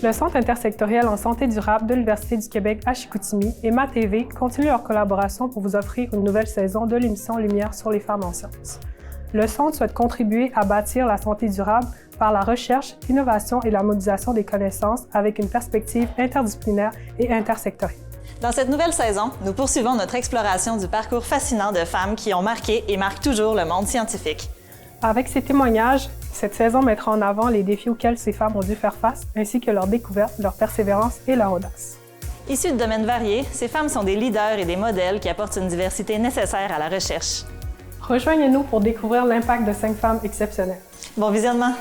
Le Centre intersectoriel en santé durable de l'Université du Québec à Chicoutimi et MaTV continuent leur collaboration pour vous offrir une nouvelle saison de l'émission Lumière sur les femmes en sciences. Le Centre souhaite contribuer à bâtir la santé durable par la recherche, l'innovation et la mobilisation des connaissances avec une perspective interdisciplinaire et intersectorielle. Dans cette nouvelle saison, nous poursuivons notre exploration du parcours fascinant de femmes qui ont marqué et marquent toujours le monde scientifique. Avec ces témoignages, cette saison mettra en avant les défis auxquels ces femmes ont dû faire face, ainsi que leur découverte, leur persévérance et leur audace. Issues de domaines variés, ces femmes sont des leaders et des modèles qui apportent une diversité nécessaire à la recherche. Rejoignez-nous pour découvrir l'impact de 5 femmes exceptionnelles. Bon visionnement!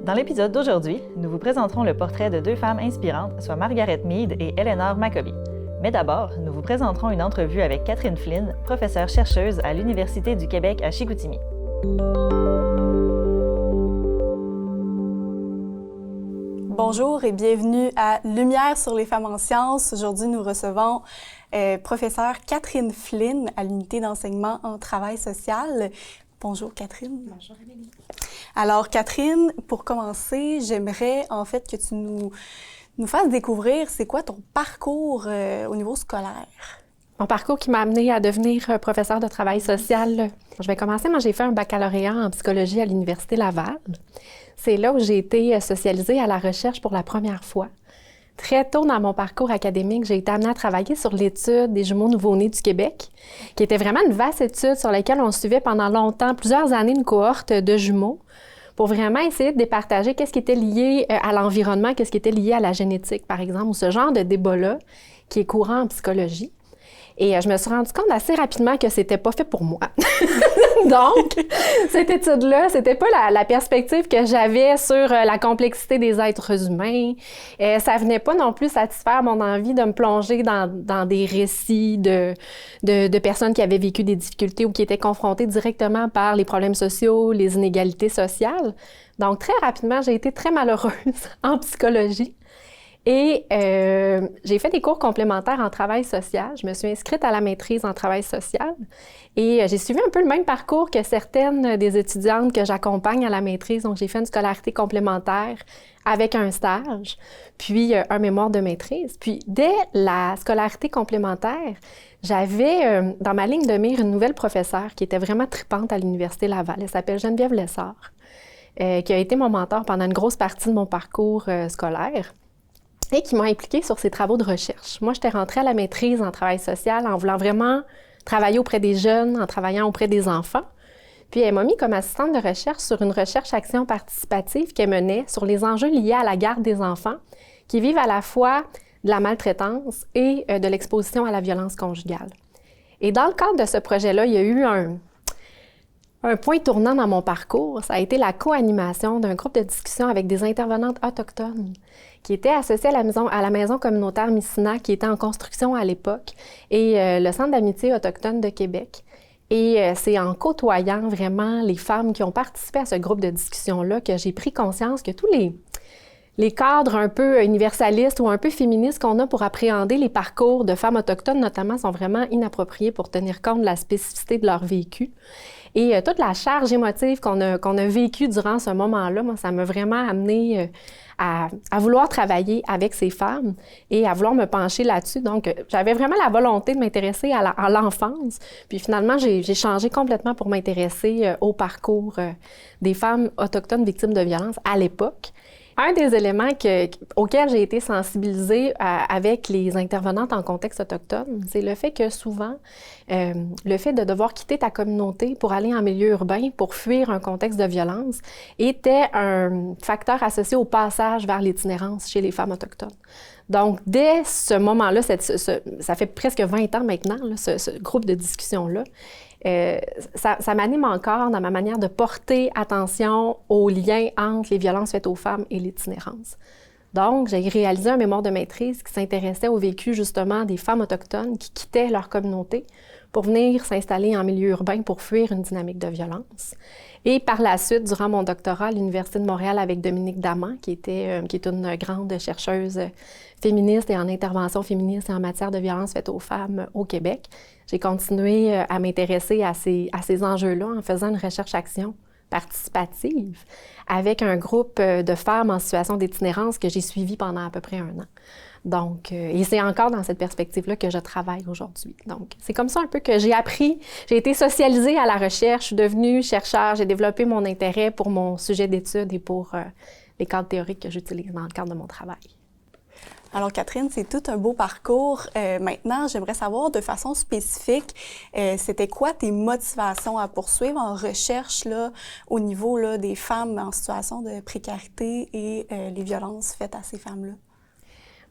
Dans l'épisode d'aujourd'hui, nous vous présenterons le portrait de 2 femmes inspirantes, soit Margaret Mead et Eleanor Maccoby. Mais d'abord, nous vous présenterons une entrevue avec Catherine Flynn, professeure-chercheuse à l'Université du Québec à Chicoutimi. Bonjour et bienvenue à Lumière sur les femmes en sciences. Aujourd'hui, nous recevons professeure Catherine Flynn à l'unité d'enseignement en travail social. Bonjour Catherine. Bonjour Amélie. Alors Catherine, pour commencer, j'aimerais en fait que tu nous fasses découvrir c'est quoi ton parcours au niveau scolaire. Mon parcours qui m'a amenée à devenir professeure de travail social. Je vais commencer, moi j'ai fait un baccalauréat en psychologie à l'Université Laval. C'est là où j'ai été socialisée à la recherche pour la première fois. Très tôt dans mon parcours académique, j'ai été amenée à travailler sur l'étude des jumeaux nouveau-nés du Québec, qui était vraiment une vaste étude sur laquelle on suivait pendant longtemps, plusieurs années, une cohorte de jumeaux pour vraiment essayer de départager qu'est-ce qui était lié à l'environnement, qu'est-ce qui était lié à la génétique, par exemple, ou ce genre de débat-là qui est courant en psychologie. Et je me suis rendu compte assez rapidement que c'était pas fait pour moi. Donc, cette étude-là, c'était pas la perspective que j'avais sur la complexité des êtres humains. Ça venait pas non plus satisfaire mon envie de me plonger dans des récits de personnes qui avaient vécu des difficultés ou qui étaient confrontées directement par les problèmes sociaux, les inégalités sociales. Donc, très rapidement, j'ai été très malheureuse en psychologie. Et j'ai fait des cours complémentaires en travail social. Je me suis inscrite à la maîtrise en travail social et j'ai suivi un peu le même parcours que certaines des étudiantes que j'accompagne à la maîtrise. Donc, j'ai fait une scolarité complémentaire avec un stage, puis un mémoire de maîtrise. Puis, dès la scolarité complémentaire, j'avais dans ma ligne de mire une nouvelle professeure qui était vraiment tripante à l'Université Laval. Elle s'appelle Geneviève Lessard, qui a été mon mentor pendant une grosse partie de mon parcours scolaire. Et qui m'a impliquée sur ses travaux de recherche. Moi, j'étais rentrée à la maîtrise en travail social en voulant vraiment travailler auprès des jeunes, en travaillant auprès des enfants. Puis elle m'a mis comme assistante de recherche sur une recherche-action participative qu'elle menait sur les enjeux liés à la garde des enfants qui vivent à la fois de la maltraitance et de l'exposition à la violence conjugale. Et dans le cadre de ce projet-là, il y a eu un point tournant dans mon parcours. Ça a été la co-animation d'un groupe de discussion avec des intervenantes autochtones qui étaient associées à la maison communautaire Missina, qui était en construction à l'époque, et le Centre d'amitié autochtone de Québec. Et c'est en côtoyant vraiment les femmes qui ont participé à ce groupe de discussion-là que j'ai pris conscience que tous les cadres un peu universalistes ou un peu féministes qu'on a pour appréhender les parcours de femmes autochtones, notamment, sont vraiment inappropriés pour tenir compte de la spécificité de leur vécu. Et toute la charge émotive qu'on a vécue durant ce moment-là, moi, ça m'a vraiment amenée à vouloir travailler avec ces femmes et à vouloir me pencher là-dessus. Donc, j'avais vraiment la volonté de m'intéresser à l'enfance. Puis finalement, j'ai changé complètement pour m'intéresser au parcours des femmes autochtones victimes de violences à l'époque. Un des éléments auxquels j'ai été sensibilisée avec les intervenantes en contexte autochtone, c'est le fait que souvent, le fait de devoir quitter ta communauté pour aller en milieu urbain, pour fuir un contexte de violence, était un facteur associé au passage vers l'itinérance chez les femmes autochtones. Donc, dès ce moment-là, ça fait presque 20 ans maintenant, là, ce groupe de discussion-là, ça m'anime encore dans ma manière de porter attention aux liens entre les violences faites aux femmes et l'itinérance. Donc, j'ai réalisé un mémoire de maîtrise qui s'intéressait au vécu justement des femmes autochtones qui quittaient leur communauté pour venir s'installer en milieu urbain pour fuir une dynamique de violence. Et par la suite, durant mon doctorat à l'Université de Montréal avec Dominique Daman, qui est une grande chercheuse féministe et en intervention féministe et en matière de violence faite aux femmes au Québec, j'ai continué à m'intéresser à ces enjeux-là en faisant une recherche-action participative avec un groupe de femmes en situation d'itinérance que j'ai suivi pendant à peu près 1 an. Donc, et c'est encore dans cette perspective-là que je travaille aujourd'hui. Donc, c'est comme ça un peu que j'ai appris, j'ai été socialisée à la recherche, je suis devenue chercheure, j'ai développé mon intérêt pour mon sujet d'étude et pour les cadres théoriques que j'utilise dans le cadre de mon travail. Alors, Catherine, c'est tout un beau parcours. Maintenant, j'aimerais savoir de façon spécifique, c'était quoi tes motivations à poursuivre en recherche là, au niveau là, des femmes en situation de précarité et les violences faites à ces femmes-là?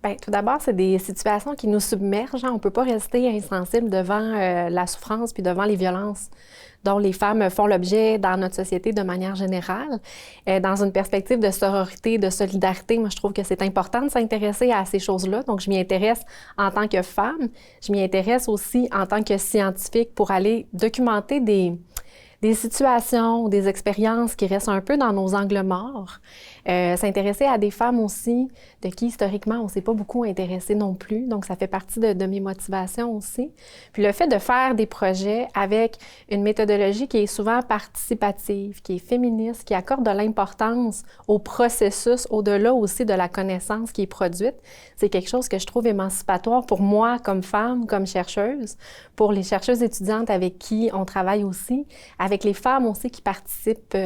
Bien, tout d'abord, c'est des situations qui nous submergent. On ne peut pas rester insensible devant la souffrance puis devant les violences dont les femmes font l'objet dans notre société de manière générale. Dans une perspective de sororité, de solidarité, moi, je trouve que c'est important de s'intéresser à ces choses-là. Donc, je m'y intéresse en tant que femme. Je m'y intéresse aussi en tant que scientifique pour aller documenter des situations, des expériences qui restent un peu dans nos angles morts. S'intéresser à des femmes aussi, de qui historiquement on ne s'est pas beaucoup intéressé non plus. Donc, ça fait partie de mes motivations aussi. Puis le fait de faire des projets avec une méthodologie qui est souvent participative, qui est féministe, qui accorde de l'importance au processus, au-delà aussi de la connaissance qui est produite, c'est quelque chose que je trouve émancipatoire pour moi comme femme, comme chercheuse, pour les chercheuses étudiantes avec qui on travaille aussi, avec les femmes aussi qui participent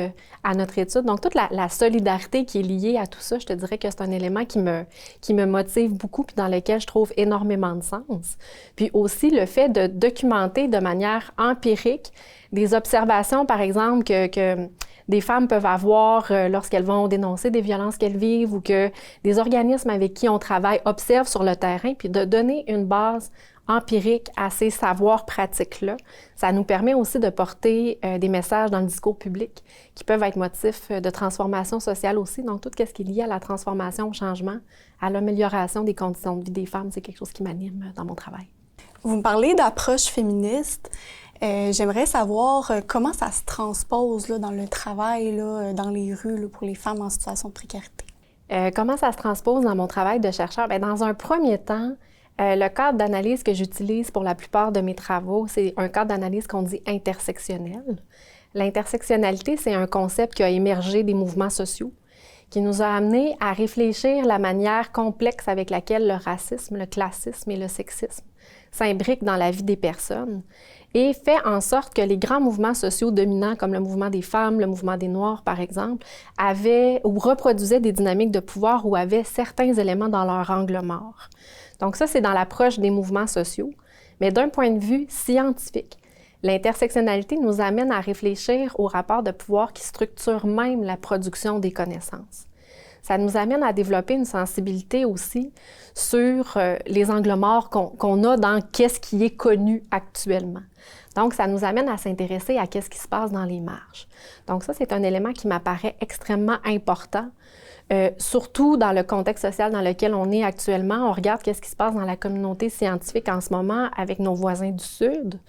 à notre étude. Donc, toute la solidarité qui est liée à tout ça, je te dirais que c'est un élément qui me motive beaucoup puis dans lequel je trouve énormément de sens. Puis aussi, le fait de documenter de manière empirique des observations, par exemple, que des femmes peuvent avoir lorsqu'elles vont dénoncer des violences qu'elles vivent ou que des organismes avec qui on travaille observent sur le terrain, puis de donner une base empirique à ces savoirs pratiques-là. Ça nous permet aussi de porter des messages dans le discours public qui peuvent être motifs de transformation sociale aussi. Donc, tout ce qui est lié à la transformation, au changement, à l'amélioration des conditions de vie des femmes, c'est quelque chose qui m'anime dans mon travail. Vous me parlez d'approche féministe. J'aimerais savoir comment ça se transpose là, dans le travail, là, dans les rues, là, pour les femmes en situation de précarité. Comment ça se transpose dans mon travail de chercheur? Bien, dans un premier temps, le cadre d'analyse que j'utilise pour la plupart de mes travaux, c'est un cadre d'analyse qu'on dit intersectionnel. L'intersectionnalité, c'est un concept qui a émergé des mouvements sociaux, qui nous a amenés à réfléchir la manière complexe avec laquelle le racisme, le classisme et le sexisme s'imbriquent dans la vie des personnes et fait en sorte que les grands mouvements sociaux dominants, comme le mouvement des femmes, le mouvement des Noirs, par exemple, avaient ou reproduisaient des dynamiques de pouvoir ou avaient certains éléments dans leur angle mort. Donc ça, c'est dans l'approche des mouvements sociaux, mais d'un point de vue scientifique. L'intersectionnalité nous amène à réfléchir aux rapports de pouvoir qui structurent même la production des connaissances. Ça nous amène à développer une sensibilité aussi sur les angles morts qu'on a dans qu'est-ce qui est connu actuellement. Donc, ça nous amène à s'intéresser à qu'est-ce qui se passe dans les marges. Donc ça, c'est un élément qui m'apparaît extrêmement important, surtout dans le contexte social dans lequel on est actuellement. On regarde qu'est-ce qui se passe dans la communauté scientifique en ce moment avec nos voisins du Sud.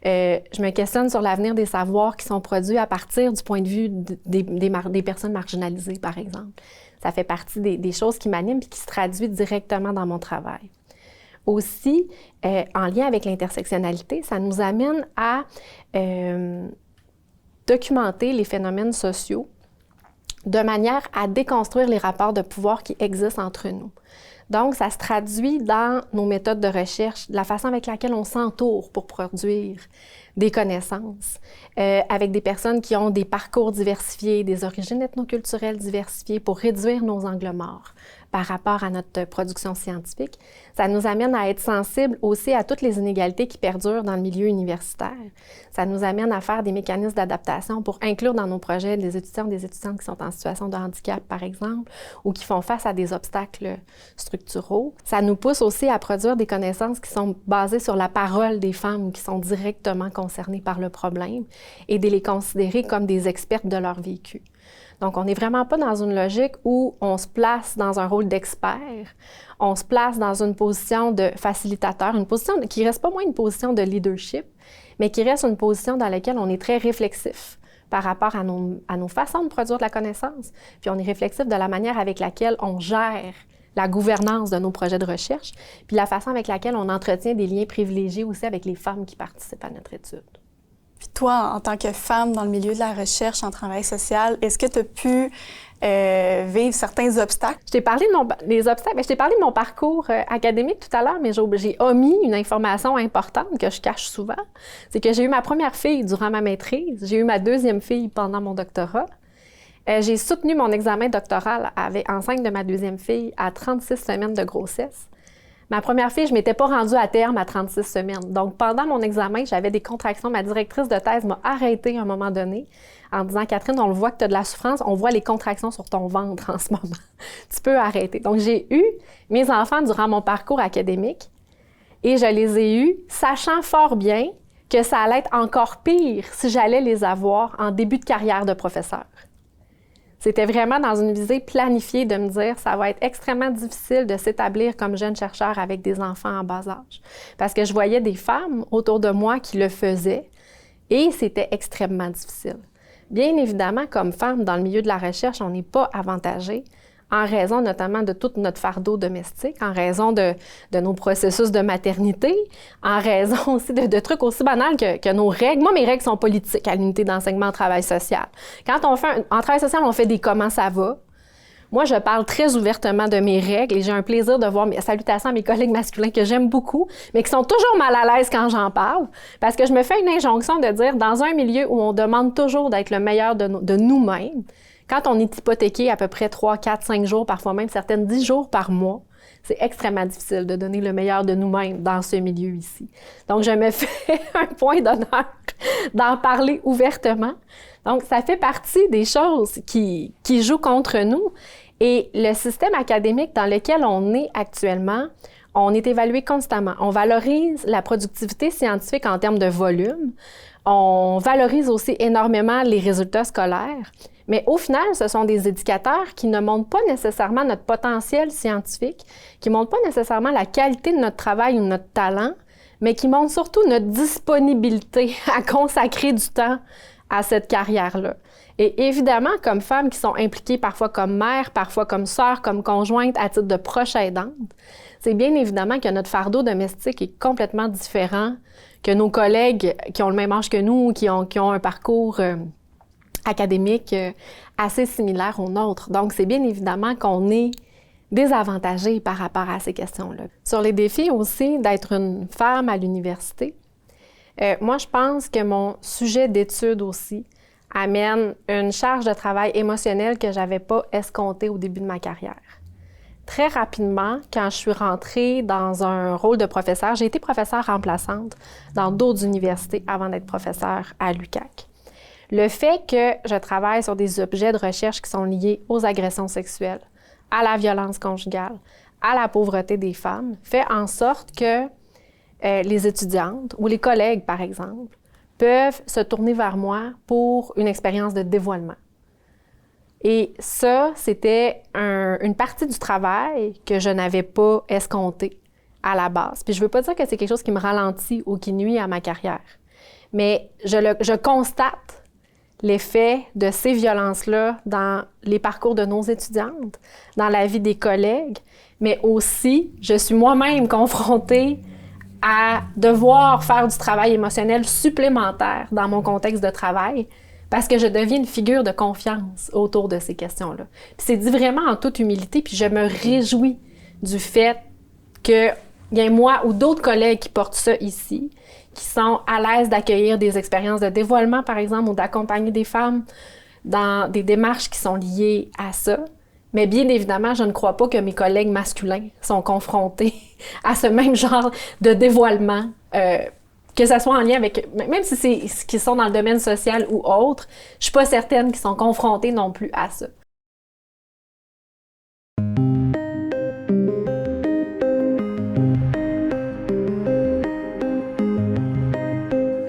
Je me questionne sur l'avenir des savoirs qui sont produits à partir du point de vue des personnes marginalisées, par exemple. Ça fait partie des choses qui m'animent et qui se traduisent directement dans mon travail. Aussi, en lien avec l'intersectionnalité, ça nous amène à documenter les phénomènes sociaux de manière à déconstruire les rapports de pouvoir qui existent entre nous. Donc, ça se traduit dans nos méthodes de recherche, la façon avec laquelle on s'entoure pour produire des connaissances, avec des personnes qui ont des parcours diversifiés, des origines ethnoculturelles diversifiées pour réduire nos angles morts par rapport à notre production scientifique. Ça nous amène à être sensibles aussi à toutes les inégalités qui perdurent dans le milieu universitaire. Ça nous amène à faire des mécanismes d'adaptation pour inclure dans nos projets des étudiantes qui sont en situation de handicap, par exemple, ou qui font face à des obstacles structuraux. Ça nous pousse aussi à produire des connaissances qui sont basées sur la parole des femmes qui sont directement concernées par le problème et de les considérer comme des expertes de leur vécu. Donc, on n'est vraiment pas dans une logique où on se place dans un rôle d'expert, on se place dans une position de facilitateur, une position qui reste pas moins une position de leadership, mais qui reste une position dans laquelle on est très réflexif par rapport à nos façons de produire de la connaissance, puis on est réflexif de la manière avec laquelle on gère la gouvernance de nos projets de recherche, puis la façon avec laquelle on entretient des liens privilégiés aussi avec les femmes qui participent à notre étude. Puis toi, en tant que femme dans le milieu de la recherche en travail social, est-ce que tu as pu vivre certains obstacles? Je t'ai parlé des obstacles, mais je t'ai parlé de mon parcours académique tout à l'heure, mais j'ai omis une information importante que je cache souvent. C'est que j'ai eu ma première fille durant ma maîtrise, j'ai eu ma deuxième fille pendant mon doctorat. J'ai soutenu mon examen doctoral enceinte de ma deuxième fille à 36 semaines de grossesse. Ma première fille, je ne m'étais pas rendue à terme à 36 semaines. Donc, pendant mon examen, j'avais des contractions. Ma directrice de thèse m'a arrêtée à un moment donné en disant « Catherine, on le voit que tu as de la souffrance, on voit les contractions sur ton ventre en ce moment. Tu peux arrêter. » Donc, j'ai eu mes enfants durant mon parcours académique et je les ai eus sachant fort bien que ça allait être encore pire si j'allais les avoir en début de carrière de professeur. C'était vraiment dans une visée planifiée de me dire ça va être extrêmement difficile de s'établir comme jeune chercheur avec des enfants en bas âge. Parce que je voyais des femmes autour de moi qui le faisaient et c'était extrêmement difficile. Bien évidemment, comme femme dans le milieu de la recherche, on n'est pas avantagé en raison notamment de tout notre fardeau domestique, en raison de nos processus de maternité, en raison aussi de trucs aussi banals que nos règles. Moi, mes règles sont politiques à l'unité d'enseignement en travail social. Quand on fait en travail social, on fait des « comment ça va ». Moi, je parle très ouvertement de mes règles et j'ai un plaisir de voir mes salutations à mes collègues masculins que j'aime beaucoup, mais qui sont toujours mal à l'aise quand j'en parle, parce que je me fais une injonction de dire, dans un milieu où on demande toujours d'être le meilleur de nous-mêmes, quand on est hypothéqué à peu près 3, 4, 5 jours, parfois même certaines 10 jours par mois, c'est extrêmement difficile de donner le meilleur de nous-mêmes dans ce milieu ici. Donc, je me fais un point d'honneur d'en parler ouvertement. Donc, ça fait partie des choses qui jouent contre nous. Et le système académique dans lequel on est actuellement, on est évalué constamment. On valorise la productivité scientifique en termes de volume. On valorise aussi énormément les résultats scolaires. Mais au final, ce sont des indicateurs qui ne montrent pas nécessairement notre potentiel scientifique, qui ne montrent pas nécessairement la qualité de notre travail ou de notre talent, mais qui montrent surtout notre disponibilité à consacrer du temps à cette carrière-là. Et évidemment, comme femmes qui sont impliquées parfois comme mères, parfois comme sœurs, comme conjointes, à titre de proche aidante, c'est bien évidemment que notre fardeau domestique est complètement différent que nos collègues qui ont le même âge que nous, qui ont un parcours académique assez similaire au nôtre. Donc, c'est bien évidemment qu'on est désavantagés par rapport à ces questions-là. Sur les défis aussi d'être une femme à l'université, moi, je pense que mon sujet d'étude aussi amène une charge de travail émotionnelle que je n'avais pas escomptée au début de ma carrière. Très rapidement, quand je suis rentrée dans un rôle de professeur, j'ai été professeure remplaçante dans d'autres universités avant d'être professeure à l'UQAC. Le fait que je travaille sur des objets de recherche qui sont liés aux agressions sexuelles, à la violence conjugale, à la pauvreté des femmes, fait en sorte que les étudiantes ou les collègues, par exemple, peuvent se tourner vers moi pour une expérience de dévoilement. Et ça, c'était une partie du travail que je n'avais pas escompté à la base. Puis je ne veux pas dire que c'est quelque chose qui me ralentit ou qui nuit à ma carrière, mais je constate l'effet de ces violences-là dans les parcours de nos étudiantes, dans la vie des collègues, mais aussi, je suis moi-même confrontée à devoir faire du travail émotionnel supplémentaire dans mon contexte de travail parce que je deviens une figure de confiance autour de ces questions-là. Puis c'est dit vraiment en toute humilité, puis je me réjouis du fait qu'il y ait moi ou d'autres collègues qui portent ça ici, qui sont à l'aise d'accueillir des expériences de dévoilement, par exemple, ou d'accompagner des femmes dans des démarches qui sont liées à ça. Mais bien évidemment, je ne crois pas que mes collègues masculins sont confrontés à ce même genre de dévoilement, que ça soit en lien avec, même si c'est ce qui sont dans le domaine social ou autre, je suis pas certaine qu'ils sont confrontés non plus à ça.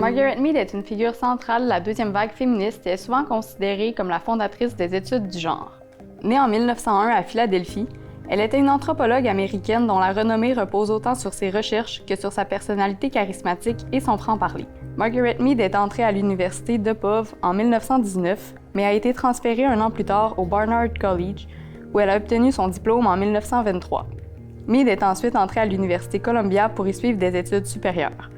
Margaret Margaret Mead est une figure centrale de la deuxième vague féministe et est souvent considérée comme la fondatrice des études du genre. Née en 1901 à Philadelphie, elle était une anthropologue américaine dont la renommée repose autant sur ses recherches que sur sa personnalité charismatique et son franc-parler. Margaret Mead est entrée à l'université DePauw en 1919, mais a été transférée un an plus tard au Barnard College, où elle a obtenu son diplôme en 1923. Mead est ensuite entrée à l'université Columbia pour y suivre des études supérieures.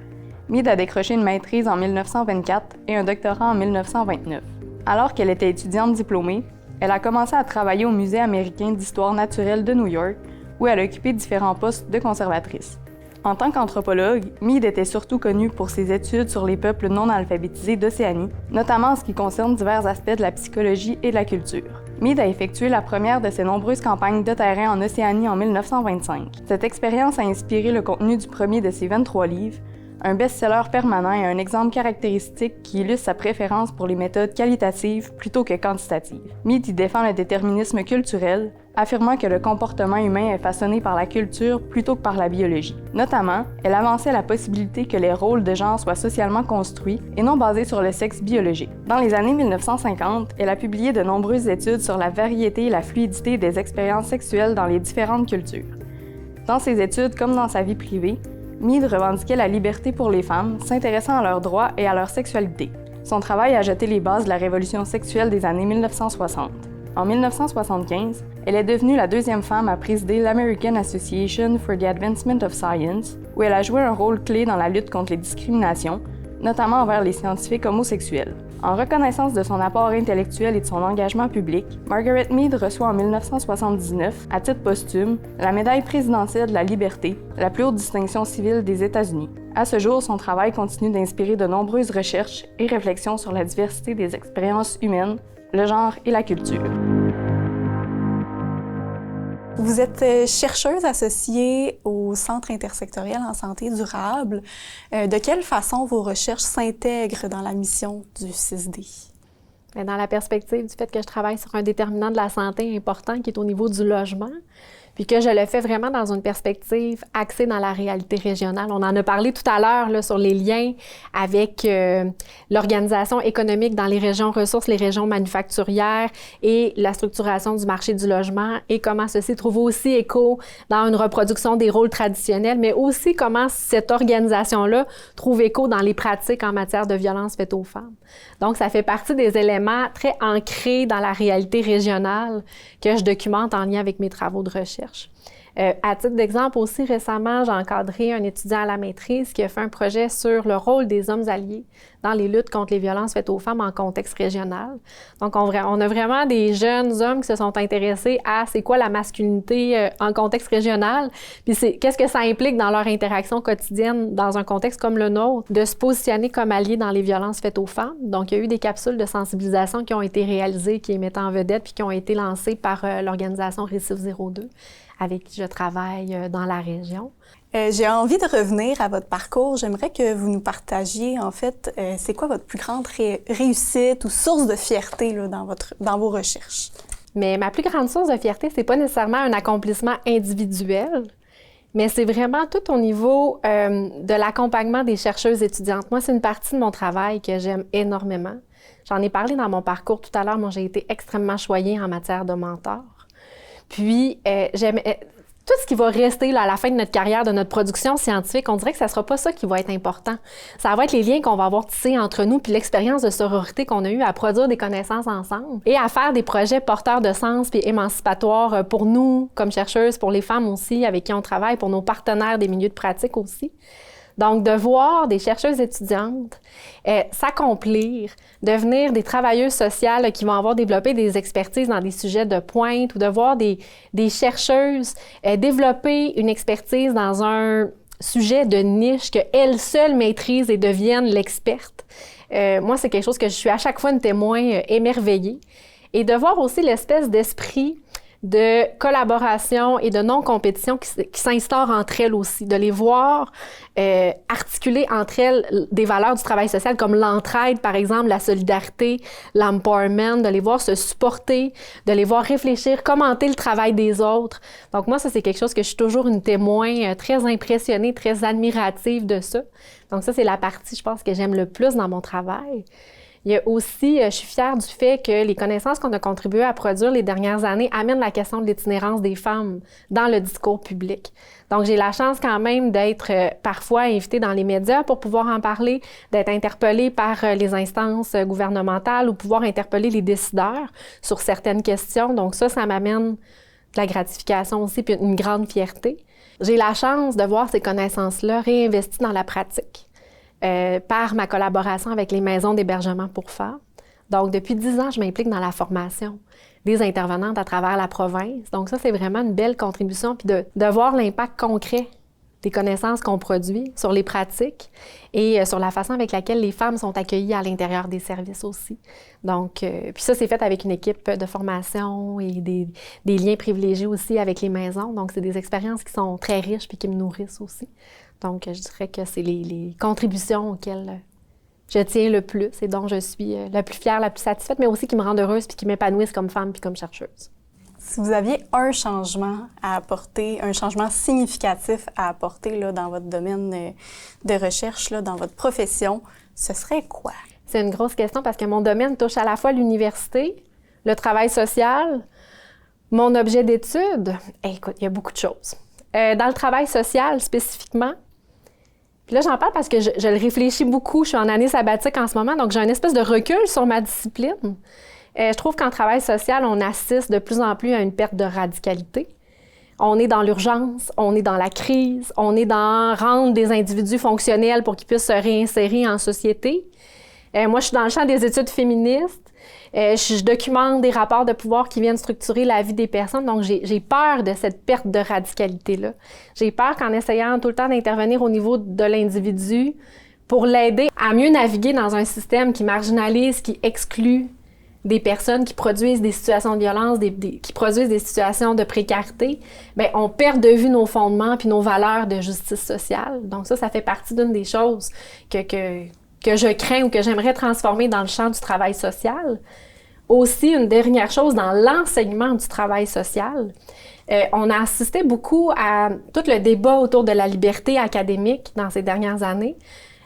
Mead a décroché une maîtrise en 1924 et un doctorat en 1929. Alors qu'elle était étudiante diplômée, elle a commencé à travailler au Musée américain d'histoire naturelle de New York, où elle a occupé différents postes de conservatrice. En tant qu'anthropologue, Mead était surtout connue pour ses études sur les peuples non alphabétisés d'Océanie, notamment en ce qui concerne divers aspects de la psychologie et de la culture. Mead a effectué la première de ses nombreuses campagnes de terrain en Océanie en 1925. Cette expérience a inspiré le contenu du premier de ses 23 livres, un best-seller permanent et un exemple caractéristique qui illustre sa préférence pour les méthodes qualitatives plutôt que quantitatives. Mead y défend le déterminisme culturel, affirmant que le comportement humain est façonné par la culture plutôt que par la biologie. Notamment, elle avançait la possibilité que les rôles de genre soient socialement construits et non basés sur le sexe biologique. Dans les années 1950, elle a publié de nombreuses études sur la variété et la fluidité des expériences sexuelles dans les différentes cultures. Dans ses études comme dans sa vie privée, Mead revendiquait la liberté pour les femmes, s'intéressant à leurs droits et à leur sexualité. Son travail a jeté les bases de la révolution sexuelle des années 1960. En 1975, elle est devenue la deuxième femme à présider l'American Association for the Advancement of Science, où elle a joué un rôle clé dans la lutte contre les discriminations, notamment envers les scientifiques homosexuels. En reconnaissance de son apport intellectuel et de son engagement public, Margaret Mead reçoit en 1979, à titre posthume, la médaille présidentielle de la liberté, la plus haute distinction civile des États-Unis. À ce jour, son travail continue d'inspirer de nombreuses recherches et réflexions sur la diversité des expériences humaines, le genre et la culture. Vous êtes chercheuse associée au Centre intersectoriel en santé durable. De quelle façon vos recherches s'intègrent dans la mission du CISD? Dans la perspective du fait que je travaille sur un déterminant de la santé important qui est au niveau du logement, puis que je le fais vraiment dans une perspective axée dans la réalité régionale. On en a parlé tout à l'heure là, sur les liens avec l'organisation économique dans les régions ressources, les régions manufacturières et la structuration du marché du logement et comment ceci trouve aussi écho dans une reproduction des rôles traditionnels, mais aussi comment cette organisation-là trouve écho dans les pratiques en matière de violence faite aux femmes. Donc, ça fait partie des éléments très ancrés dans la réalité régionale que je documente en lien avec mes travaux de recherche. À titre d'exemple, aussi récemment, j'ai encadré un étudiant à la maîtrise qui a fait un projet sur le rôle des hommes alliés dans les luttes contre les violences faites aux femmes en contexte régional. Donc, on a vraiment des jeunes hommes qui se sont intéressés à c'est quoi la masculinité en contexte régional, puis qu'est-ce que ça implique dans leur interaction quotidienne dans un contexte comme le nôtre, de se positionner comme alliés dans les violences faites aux femmes. Donc, il y a eu des capsules de sensibilisation qui ont été réalisées, qui mettent en vedette, puis qui ont été lancées par l'organisation Récif 02, avec qui je travaille dans la région. J'ai envie de revenir à votre parcours. J'aimerais que vous nous partagiez, en fait, c'est quoi votre plus grande réussite ou source de fierté là, dans vos recherches? Mais ma plus grande source de fierté, c'est pas nécessairement un accomplissement individuel, mais c'est vraiment tout au niveau de l'accompagnement des chercheuses étudiantes. Moi, c'est une partie de mon travail que j'aime énormément. J'en ai parlé dans mon parcours tout à l'heure. Moi, j'ai été extrêmement choyée en matière de mentor. Puis, j'aime tout ce qui va rester là, à la fin de notre carrière, de notre production scientifique, on dirait que ça ne sera pas ça qui va être important. Ça va être les liens qu'on va avoir tissés entre nous, puis l'expérience de sororité qu'on a eue à produire des connaissances ensemble et à faire des projets porteurs de sens puis émancipatoires pour nous, comme chercheuses, pour les femmes aussi, avec qui on travaille, pour nos partenaires des milieux de pratique aussi. Donc, de voir des chercheuses étudiantes s'accomplir, devenir des travailleuses sociales qui vont avoir développé des expertises dans des sujets de pointe ou de voir des chercheuses développer une expertise dans un sujet de niche qu'elles seules maîtrisent et deviennent l'experte. Moi, c'est quelque chose que je suis à chaque fois une témoin émerveillée. Et de voir aussi l'espèce d'esprit de collaboration et de non-compétition qui s'instaurent entre elles aussi, de les voir articuler entre elles des valeurs du travail social comme l'entraide, par exemple, la solidarité, l'empowerment, de les voir se supporter, de les voir réfléchir, commenter le travail des autres. Donc moi, ça, c'est quelque chose que je suis toujours une témoin très impressionnée, très admirative de ça. Donc ça, c'est la partie, je pense, que j'aime le plus dans mon travail. Il y a aussi, je suis fière du fait que les connaissances qu'on a contribué à produire les dernières années amènent la question de l'itinérance des femmes dans le discours public. Donc, j'ai la chance quand même d'être parfois invitée dans les médias pour pouvoir en parler, d'être interpellée par les instances gouvernementales ou pouvoir interpeller les décideurs sur certaines questions. Donc ça m'amène de la gratification aussi, puis une grande fierté. J'ai la chance de voir ces connaissances-là réinvesties dans la pratique. Par ma collaboration avec les maisons d'hébergement pour femmes. Donc, depuis 10 ans, je m'implique dans la formation des intervenantes à travers la province. Donc ça, c'est vraiment une belle contribution, puis de voir l'impact concret des connaissances qu'on produit sur les pratiques et sur la façon avec laquelle les femmes sont accueillies à l'intérieur des services aussi. Donc, puis ça, c'est fait avec une équipe de formation et des liens privilégiés aussi avec les maisons. Donc, c'est des expériences qui sont très riches puis qui me nourrissent aussi. Donc, je dirais que c'est les contributions auxquelles je tiens le plus et dont je suis la plus fière, la plus satisfaite, mais aussi qui me rendent heureuse puis qui m'épanouissent comme femme puis comme chercheuse. Si vous aviez un changement à apporter, un changement significatif à apporter là, dans votre domaine de recherche, là, dans votre profession, ce serait quoi? C'est une grosse question parce que mon domaine touche à la fois l'université, le travail social, mon objet d'étude. Écoute, il y a beaucoup de choses. Dans le travail social spécifiquement, puis là, j'en parle parce que je le réfléchis beaucoup. Je suis en année sabbatique en ce moment, donc j'ai une espèce de recul sur ma discipline. Je trouve qu'en travail social, on assiste de plus en plus à une perte de radicalité. On est dans l'urgence, on est dans la crise, on est dans rendre des individus fonctionnels pour qu'ils puissent se réinsérer en société. Moi, je suis dans le champ des études féministes. Je documente des rapports de pouvoir qui viennent structurer la vie des personnes. Donc, j'ai peur de cette perte de radicalité-là. J'ai peur qu'en essayant tout le temps d'intervenir au niveau de l'individu pour l'aider à mieux naviguer dans un système qui marginalise, qui exclut des personnes qui produisent des situations de violence, qui produisent des situations de précarité, bien, on perd de vue nos fondements puis nos valeurs de justice sociale. Donc ça fait partie d'une des choses que je crains ou que j'aimerais transformer dans le champ du travail social. Aussi, une dernière chose, dans l'enseignement du travail social, on a assisté beaucoup à tout le débat autour de la liberté académique dans ces dernières années.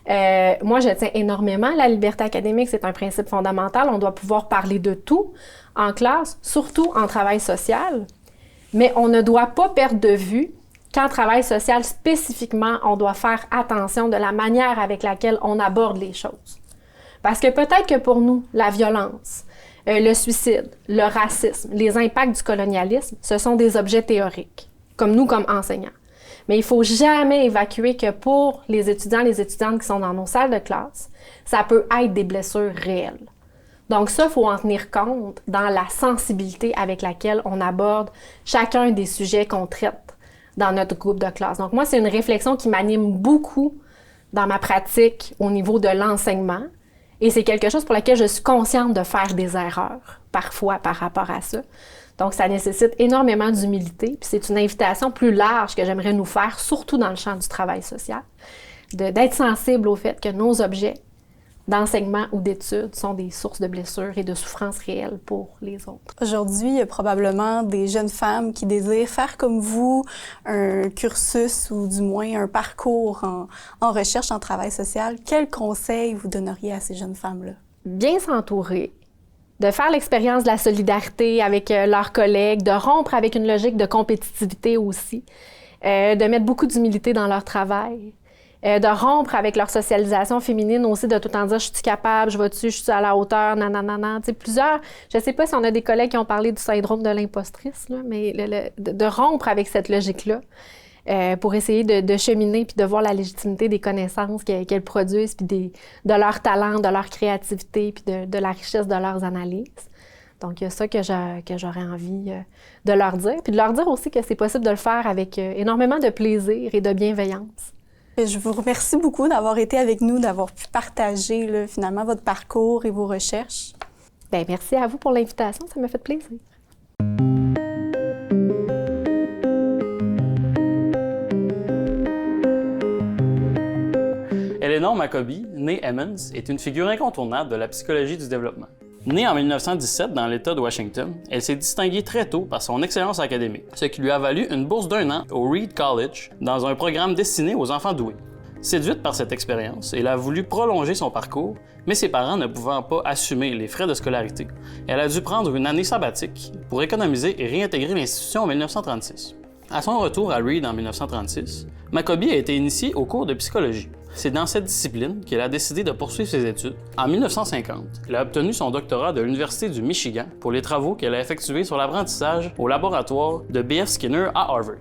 Moi, je tiens énormément à la liberté académique, c'est un principe fondamental. On doit pouvoir parler de tout en classe, surtout en travail social. Mais on ne doit pas perdre de vue qu'en travail social, spécifiquement, on doit faire attention de la manière avec laquelle on aborde les choses. Parce que peut-être que pour nous, la violence, le suicide, le racisme, les impacts du colonialisme, ce sont des objets théoriques, comme nous, comme enseignants. Mais il ne faut jamais évacuer que pour les étudiants et les étudiantes qui sont dans nos salles de classe, ça peut être des blessures réelles. Donc ça, il faut en tenir compte dans la sensibilité avec laquelle on aborde chacun des sujets qu'on traite dans notre groupe de classe. Donc moi, c'est une réflexion qui m'anime beaucoup dans ma pratique au niveau de l'enseignement. Et c'est quelque chose pour lequel je suis consciente de faire des erreurs, parfois, par rapport à ça. Donc, ça nécessite énormément d'humilité. Puis c'est une invitation plus large que j'aimerais nous faire, surtout dans le champ du travail social, d'être sensible au fait que nos objets d'enseignement ou d'études sont des sources de blessures et de souffrances réelles pour les autres. Aujourd'hui, il y a probablement des jeunes femmes qui désirent faire comme vous un cursus ou du moins un parcours en recherche en travail social. Quels conseils vous donneriez à ces jeunes femmes-là? Bien s'entourer, de faire l'expérience de la solidarité avec leurs collègues, de rompre avec une logique de compétitivité aussi, de mettre beaucoup d'humilité dans leur travail, de rompre avec leur socialisation féminine aussi, de tout le temps dire « je suis capable, je vais-tu, je suis à la hauteur, nanana ». Tu sais, plusieurs, je ne sais pas si on a des collègues qui ont parlé du syndrome de l'impostrice, là, mais de rompre avec cette logique-là pour essayer de cheminer puis de voir la légitimité des connaissances qu'elles produisent, puis de leur talent, de leur créativité, puis de la richesse de leurs analyses. Donc, il y a ça que j'aurais envie de leur dire. Puis de leur dire aussi que c'est possible de le faire avec énormément de plaisir et de bienveillance. Je vous remercie beaucoup d'avoir été avec nous, d'avoir pu partager là, finalement votre parcours et vos recherches. Bien, merci à vous pour l'invitation, ça m'a fait plaisir. Eleanor Maccoby, née Emmons, est une figure incontournable de la psychologie du développement. Née en 1917 dans l'État de Washington, elle s'est distinguée très tôt par son excellence académique, ce qui lui a valu une bourse d'1 an au Reed College dans un programme destiné aux enfants doués. Séduite par cette expérience, elle a voulu prolonger son parcours, mais ses parents ne pouvant pas assumer les frais de scolarité, elle a dû prendre une année sabbatique pour économiser et réintégrer l'institution en 1936. À son retour à Reed en 1936, Maccoby a été initiée au cours de psychologie. C'est dans cette discipline qu'elle a décidé de poursuivre ses études. En 1950, elle a obtenu son doctorat de l'Université du Michigan pour les travaux qu'elle a effectués sur l'apprentissage au laboratoire de B.F. Skinner à Harvard.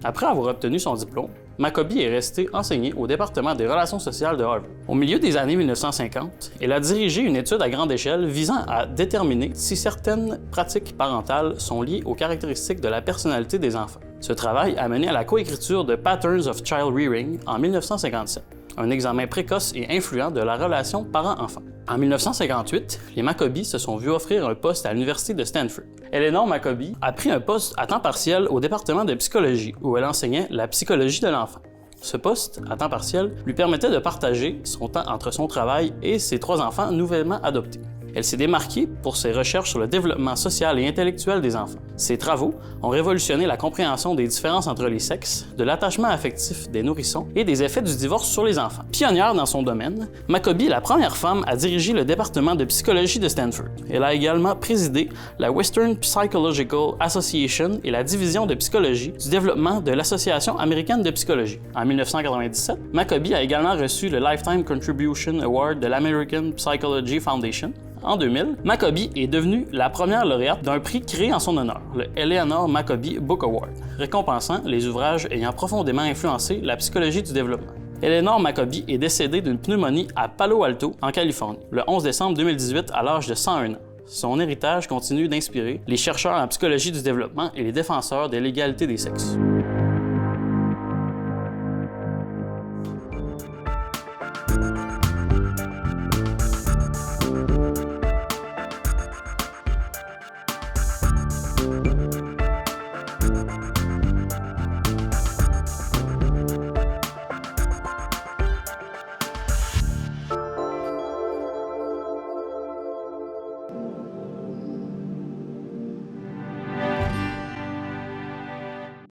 Après avoir obtenu son diplôme, Maccoby est restée enseignée au département des relations sociales de Harvard. Au milieu des années 1950, elle a dirigé une étude à grande échelle visant à déterminer si certaines pratiques parentales sont liées aux caractéristiques de la personnalité des enfants. Ce travail a mené à la coécriture de Patterns of Child Rearing en 1957, un examen précoce et influent de la relation parent-enfant. En 1958, les Maccoby se sont vus offrir un poste à l'Université de Stanford. Eleanor Maccoby a pris un poste à temps partiel au département de psychologie, où elle enseignait la psychologie de l'enfant. Ce poste, à temps partiel, lui permettait de partager son temps entre son travail et ses 3 enfants nouvellement adoptés. Elle s'est démarquée pour ses recherches sur le développement social et intellectuel des enfants. Ses travaux ont révolutionné la compréhension des différences entre les sexes, de l'attachement affectif des nourrissons et des effets du divorce sur les enfants. Pionnière dans son domaine, Maccoby est la première femme à diriger le département de psychologie de Stanford. Elle a également présidé la Western Psychological Association et la division de psychologie du développement de l'Association américaine de psychologie. En 1997, Maccoby a également reçu le Lifetime Contribution Award de l'American Psychology Foundation. En 2000, Maccoby est devenue la première lauréate d'un prix créé en son honneur, le Eleanor Maccoby Book Award, récompensant les ouvrages ayant profondément influencé la psychologie du développement. Eleanor Maccoby est décédée d'une pneumonie à Palo Alto, en Californie, le 11 décembre 2018 à l'âge de 101 ans. Son héritage continue d'inspirer les chercheurs en psychologie du développement et les défenseurs de l'égalité des sexes.